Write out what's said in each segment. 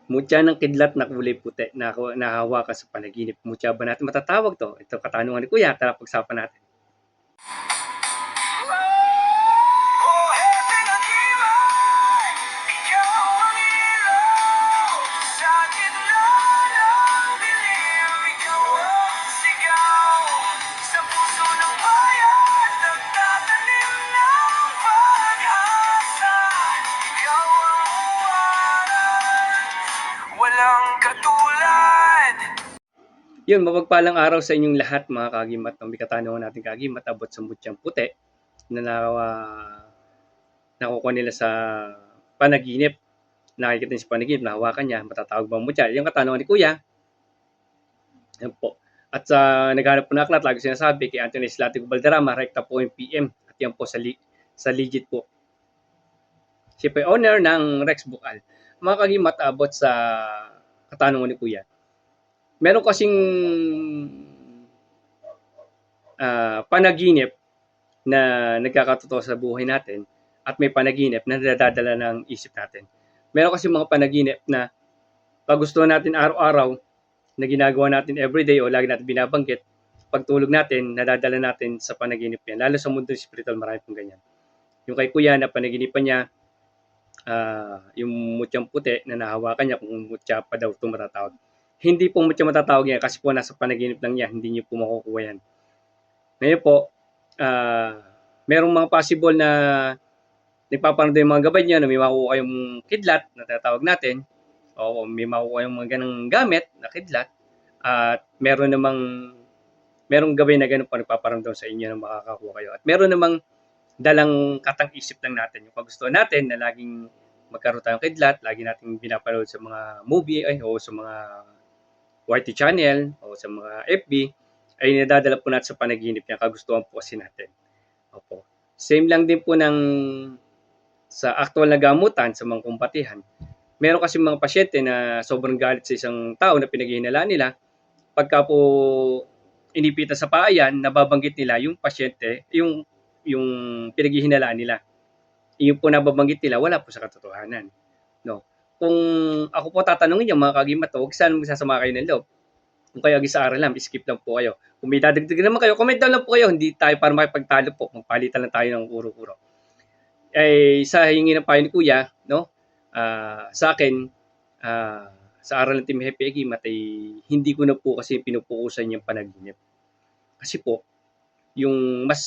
Mutya ng kidlat na kulay puti na nahahawakan sa panaginip. Mutya ba natin matatawag 'to? Ito katanungan ni Kuya, tara pag-usapan natin. Walang katulad. Yun, mapagpalang araw sa inyong lahat mga kagimat. Ang katanungan natin kagimat abot sa mutyang puti na nakukuha nila sa panaginip. Nakikita niya sa panaginip, nahawakan niya, matatawag bang mutya? Yung katanungan ni Kuya. Yan po. At sa naghanap po na aklat, lagi sinasabi kay Anthony Slatico Valderrama, rekta po yung PM. At yan po sa legit po. Siya po yung owner ng Rex Bukal. Mga kagimat abot sa katanungan ni Kuya. Meron kasing panaginip na nagkakatotoo sa buhay natin at may panaginip na nadadala ng isip natin. Meron kasi mga panaginip na kagustuhan natin araw-araw na ginagawa natin everyday o lagi natin binabanggit, pagtulog natin, nadadala natin sa panaginip yan. Lalo sa mundo spiritual, marami pong ganyan. Yung kay Kuya na panaginipan niya, yung mutyang puti na nahawakan niya, kung mutya pa daw ito matatawag. Hindi po mutya matatawag niya kasi po nasa panaginip lang niya, hindi niyo po makukuha yan. Ngayon po, merong mga possible na nagpaparamdam yung mga gabay niya na may makukuha yung kidlat na tatawag natin, o may makukuha yung mga ganang gamit na kidlat, at merong gabay na ganun pa nagpaparamdam sa inyo na makakakuha kayo. At meron namang dalang katang-isip lang natin, yung kagustuhan natin na laging magkaroon tayong kidlat, lagi natin pinapanood sa mga movie o sa mga YT channel o sa mga FB, ay nadadala po natin sa panaginip niya, kagustuhan po kasi natin. Opo. Same lang din po sa actual na gamutan sa mga kumpatihan. Meron kasi mga pasyente na sobrang galit sa isang tao na pinaghihinala nila. Pagka po inipita sa paayan, nababanggit nila yung pasyente, yung pinaghihinalaan nila. Yung po nababanggit nila, wala po sa katotohanan. No? Kung ako po tatanungin niyo mga kagimat, huwag sana magsasama kayo ng loob. Kung kayo sa araw lang, skip lang po kayo. Kung may dadagdag naman kayo, comment down lang po kayo. Hindi tayo para makipagtalo po. Magpalitan lang tayo ng uro-uro. Sa hingi ng payo ni Kuya, no? Sa akin, sa aral ng Team Happy Agimat ay hindi ko na po kasi pinupukusan yung panaginip. Kasi po, yung mas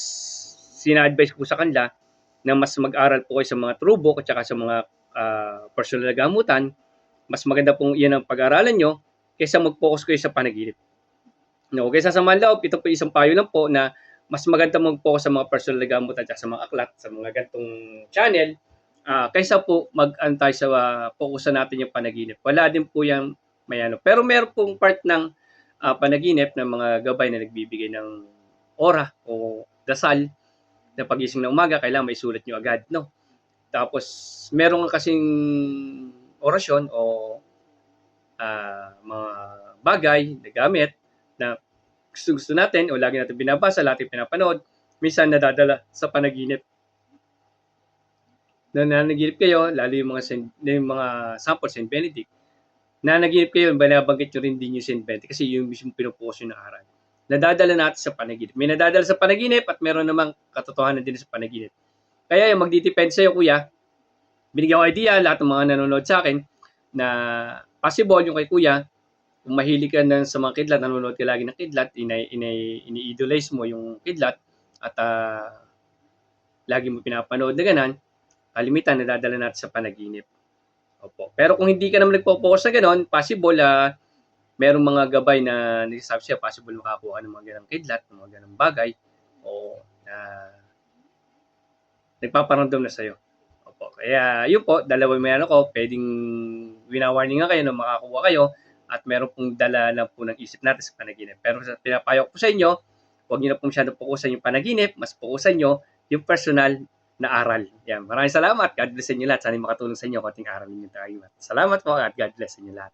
sina-advise ko sa kanila na mas mag-aral po kayo sa mga true book at saka sa mga personal na gamutan, mas maganda pong iyan ang pag-aralan nyo kaysa mag-focus kayo sa panaginip. No, kaysa sa manloob, ito po isang payo lang po na mas maganda mag-focus sa mga personal na gamutan at sa mga aklat, sa mga gantong channel, kaysa po mag-antay sa fokusan natin yung panaginip. Wala din po yung may ano. Pero meron pong part ng panaginip ng mga gabay na nagbibigay ng ora o dasal na pagising na umaga, kailangan may sulat nyo agad, no? Tapos, meron kasing orasyon o mga bagay na gamit na gusto natin o lagi natin binabasa, lagi pinapanood, minsan nadadala sa panaginip. Nanaginip kayo, lalo yung mga sample, Saint Benedict, nanaginip kayo, binabanggit nyo rin din yung Saint Benedict kasi yung mismo pinupokus yung aral. Nadadala natin sa panaginip. May nadadala sa panaginip at meron namang katotohanan din sa panaginip. Kaya yung magdidepende sa'yo, Kuya. Binigyan ko idea, lahat ng mga nanonood sa akin, na possible yung kay Kuya, kung mahilig ka na sa mga kidlat, nanonood ka lagi ng kidlat, ini-idolize mo yung kidlat, at lagi mo pinapanood na ganan, kalimitan nadadala natin sa panaginip. Opo. Pero kung hindi ka naman nagpo-focus sa ganon, possible merong mga gabay na nagsasabi siya, possible makakuha ng mga ganang kidlat, ng mga ganang bagay, o nagpaparamdam na sa'yo. Opo. Kaya yun po, dalawang may ko, pwedeng winawarning nga kayo na makakuha kayo at meron pong dala lang po ng isip natin sa panaginip. Pero pinapayo ko po sa inyo, huwag nyo na po masyadong fokusan yung panaginip, mas fokusan nyo yung personal na aral. Yan. Maraming salamat. God bless sa inyo lahat. Sana makatulong sa inyo konting aral ninyo tayo. Salamat po at God bless sa inyo lahat.